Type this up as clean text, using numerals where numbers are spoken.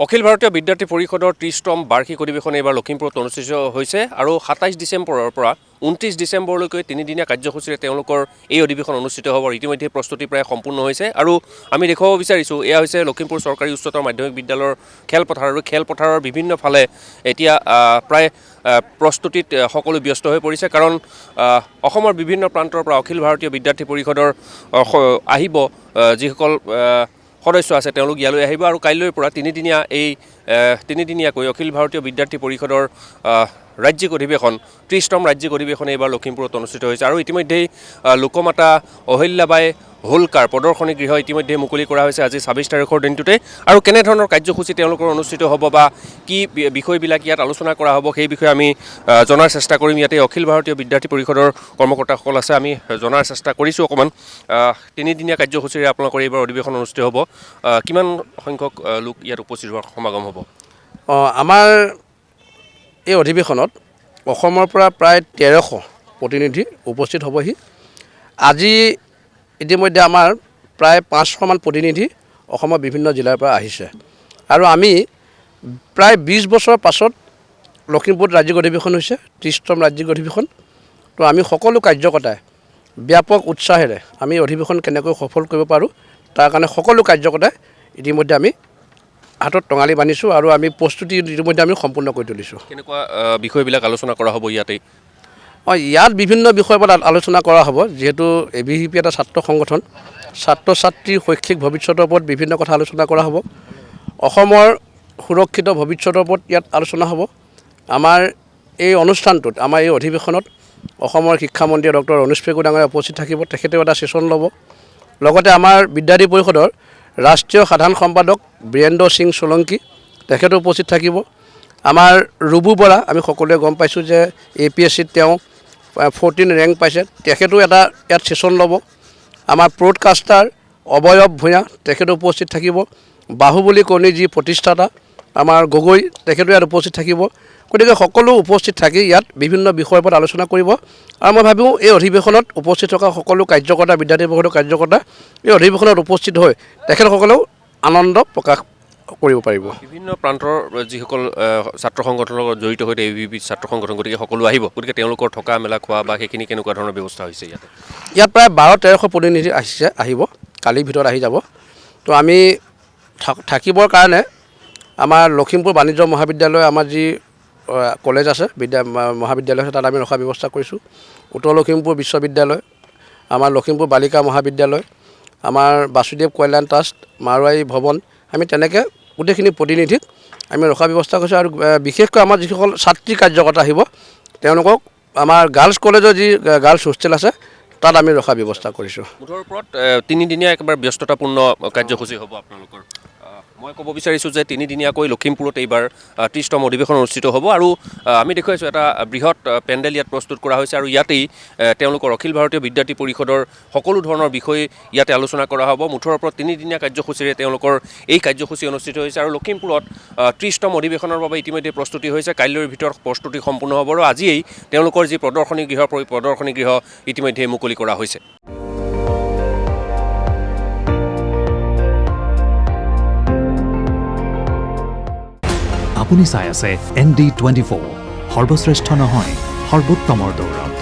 অখিল ভাৰতীয় বিদ্যাৰ্থী পৰিষদৰ ৩০তম বাৰ্ষিক অধিৱেশন এইবাৰ লখিমপুৰত অনুষ্ঠিত হৈছে আৰু ২৭ ডিচেম্বৰৰ পৰা ২৯ ডিচেম্বৰলৈকে তিনিদিনীয়া কাৰ্যসূচীৰে তেওঁলোকৰ এই অধিৱেশন অনুষ্ঠিত হ'ব। ইতিমধ্যে প্ৰস্তুতি প্ৰায় সম্পূৰ্ণ হৈছে আৰু আমি দেখুৱাব বিচাৰিছোঁ এয়া হৈছে লখিমপুৰ চৰকাৰী উচ্চতৰ মাধ্যমিক বিদ্যালয়ৰ খেলপথাৰ আৰু খেলপথাৰৰ বিভিন্ন ফালে এতিয়া প্ৰায় প্ৰস্তুতিত সকলো ব্যস্ত হৈ পৰিছে, কাৰণ অসমৰ বিভিন্ন প্ৰান্তৰ পৰা অখিল ভাৰতীয় বিদ্যাৰ্থী পৰিষদৰ আহিব যিসকল সদস্য আছে তেওঁলোক ইয়ালৈ আহিব আৰু কাইলৈৰ পৰা তিনিদিনীয়াকৈ অখিল ভাৰতীয় বিদ্যাৰ্থী পৰিষদৰ ৰাজ্যিক অধিৱেশন ৩০তম ৰাজ্যিক অধিৱেশন এইবাৰ লখিমপুৰত অনুষ্ঠিত হৈছে আৰু ইতিমধ্যেই লোকমাতা অহিল্যাবাই হোলকাৰ প্ৰদৰ্শনী গৃহ ইতিমধ্যে মুকলি কৰা হৈছে আজি ২৬ তাৰিখৰ দিনটোতে। আৰু কেনেধৰণৰ কাৰ্যসূচী তেওঁলোকৰ অনুষ্ঠিত হ'ব বা কি বিষয়বিলাক ইয়াত আলোচনা কৰা হ'ব সেই বিষয়ে আমি জনাৰ চেষ্টা কৰিম। ইয়াতে অখিল ভাৰতীয় বিদ্যাৰ্থী পৰিষদৰ কৰ্মকৰ্তাসকল আছে, আমি জনাৰ চেষ্টা কৰিছোঁ অকণমান। তিনিদিনীয়া কাৰ্যসূচীৰে আপোনালোকৰ এইবাৰ অধিৱেশন অনুষ্ঠিত হ'ব, কিমান সংখ্যক লোক ইয়াত উপস্থিত হোৱাৰ সমাগম হ'ব? আমাৰ এই অধিৱেশনত অসমৰ পৰা প্ৰায় ১৩০০ প্ৰতিনিধি উপস্থিত হ'বহি। আজি ইতিমধ্যে আমাৰ প্ৰায় ৫০০মান প্ৰতিনিধি অসমৰ বিভিন্ন জিলাৰ পৰা আহিছে আৰু আমি প্ৰায় ২০ বছৰৰ পাছত লখিমপুৰত ৰাজ্যিক অধিৱেশন হৈছে, ৩০তম ৰাজ্যিক অধিৱেশন। তো আমি সকলো কাৰ্যকৰ্তাই ব্যাপক উৎসাহেৰে আমি অধিৱেশন কেনেকৈ সফল কৰিব পাৰোঁ তাৰ কাৰণে সকলো কাৰ্যকৰ্তাই ইতিমধ্যে আমি হাতত টঙালি বান্ধিছোঁ আৰু আমি প্ৰস্তুতি ইতিমধ্যে আমি সম্পূৰ্ণ কৰি তুলিছোঁ। কেনেকুৱা বিষয়বিলাক আলোচনা কৰা হ'ব ইয়াতেই? ইয়াত বিভিন্ন বিষয়ৰ ওপৰত আলোচনা কৰা হ'ব, যিহেতু ABVP এটা ছাত্ৰ সংগঠন, ছাত্ৰ ছাত্ৰীৰ শৈক্ষিক ভৱিষ্যতৰ ওপৰত বিভিন্ন কথা আলোচনা কৰা হ'ব। অসমৰ সুৰক্ষিত ভৱিষ্যতৰ ওপৰত ইয়াত আলোচনা হ'ব। আমাৰ এই অনুষ্ঠানটোত, আমাৰ এই অধিৱেশনত অসমৰ শিক্ষামন্ত্ৰী ডক্টৰ অনুজ পেগু ডাঙৰীয়া উপস্থিত থাকিব, তেখেতেও এটা ছেছন ল'ব। লগতে আমাৰ বিদ্যাৰ্থী পৰিষদৰ ৰাষ্ট্ৰীয় সাধাৰণ সম্পাদক বীৰেন্দ্ৰ সিং সোলংকি তেখেতো উপস্থিত থাকিব। আমাৰ ৰুবু বৰা, আমি সকলোৱে গম পাইছোঁ যে APSCত তেওঁ 14 ৰেংক পাইছে, তেখেতো এটা ইয়াত ছেছন ল'ব। আমাৰ ব্ৰডকাষ্টাৰ অৱয়ব ভূঞা তেখেতো উপস্থিত থাকিব। বাহুবলী কৰ্ণী যি প্ৰতিষ্ঠাতা আমাৰ গগৈ তেখেতো ইয়াত উপস্থিত থাকিব। গতিকে সকলো উপস্থিত থাকি ইয়াত বিভিন্ন বিষয়ৰ ওপৰত আলোচনা কৰিব আৰু মই ভাবোঁ এই অধিৱেশনত উপস্থিত থকা সকলো কাৰ্যকৰ্তা, বিদ্যাৰ্থী পৰিষদৰ কাৰ্যকৰ্তা এই অধিৱেশনত উপস্থিত হৈ তেখেতসকলেও আনন্দ প্ৰকাশ কৰিব পাৰিব। বিভিন্ন প্ৰান্তৰ যিসকল ছাত্ৰ সংগঠনৰ লগত জড়িত হৈ ABVP ছাত্ৰ সংগঠন, গতিকে সকলো আহিব, গতিকে তেওঁলোকৰ থকা মেলা খোৱা বা সেইখিনি কেনেকুৱা ধৰণৰ ব্যৱস্থা হৈছে ইয়াতে? ইয়াত প্ৰায় ১২-১৩০০ প্ৰতিনিধি আহিব, কালিৰ ভিতৰত আহি যাব। তো আমি থাকিবৰ কাৰণে আমাৰ লখিমপুৰ বাণিজ্য মহাবিদ্যালয়, আমাৰ যি কলেজ আছে, মহাবিদ্যালয় আছে, তাত আমি ৰখাৰ ব্যৱস্থা কৰিছোঁ। উত্তৰ লখিমপুৰ বিশ্ববিদ্যালয়, আমাৰ লখিমপুৰ বালিকা মহাবিদ্যালয়, আমাৰ বাসুদেৱ কল্যাণ ট্ৰাষ্ট, মাৰোৱাৰী ভৱন, আমি তেনেকৈ গোটেইখিনি প্ৰতিনিধিক আমি ৰখাৰ ব্যৱস্থা কৰিছোঁ। আৰু বিশেষকৈ আমাৰ যিসকল ছাত্ৰী কাৰ্যকৰ্তা আহিব তেওঁলোকক আমাৰ গাৰ্লছ কলেজৰ যি গাৰ্লছ হোষ্টেল আছে তাত আমি ৰখাৰ ব্যৱস্থা কৰিছোঁ। মুঠৰ ওপৰত তিনিদিনীয়া একেবাৰে ব্যস্ততাপূৰ্ণ কাৰ্যসূচী হ'ব আপোনালোকৰ। মই ক'ব বিচাৰিছোঁ যে তিনিদিনীয়াকৈ লখিমপুৰত এইবাৰ ৩০তম অধিৱেশন অনুষ্ঠিত হ'ব আৰু আমি দেখুৱাইছোঁ এটা বৃহৎ পেণ্ডেল ইয়াত প্ৰস্তুত কৰা হৈছে আৰু ইয়াতেই তেওঁলোকৰ অখিল ভাৰতীয় বিদ্যাৰ্থী পৰিষদৰ সকলো ধৰণৰ বিষয় ইয়াতে আলোচনা কৰা হ'ব। মুঠৰ ওপৰত তিনিদিনীয়া কাৰ্যসূচীৰে তেওঁলোকৰ এই কাৰ্যসূচী অনুষ্ঠিত হৈছে আৰু লখিমপুৰত ৩০তম অধিৱেশনৰ বাবে ইতিমধ্যে প্ৰস্তুতি হৈছে। কাইলৈৰ ভিতৰত প্ৰস্তুতি সম্পূৰ্ণ হ'ব আৰু আজিয়েই তেওঁলোকৰ যি প্ৰদৰ্শনী গৃহ ইতিমধ্যে মুকলি কৰা হৈছে। আপুনি চাই আছে ND24, সৰ্বশ্ৰেষ্ঠ নহয়, সৰ্বোত্তমৰ দৌৰ।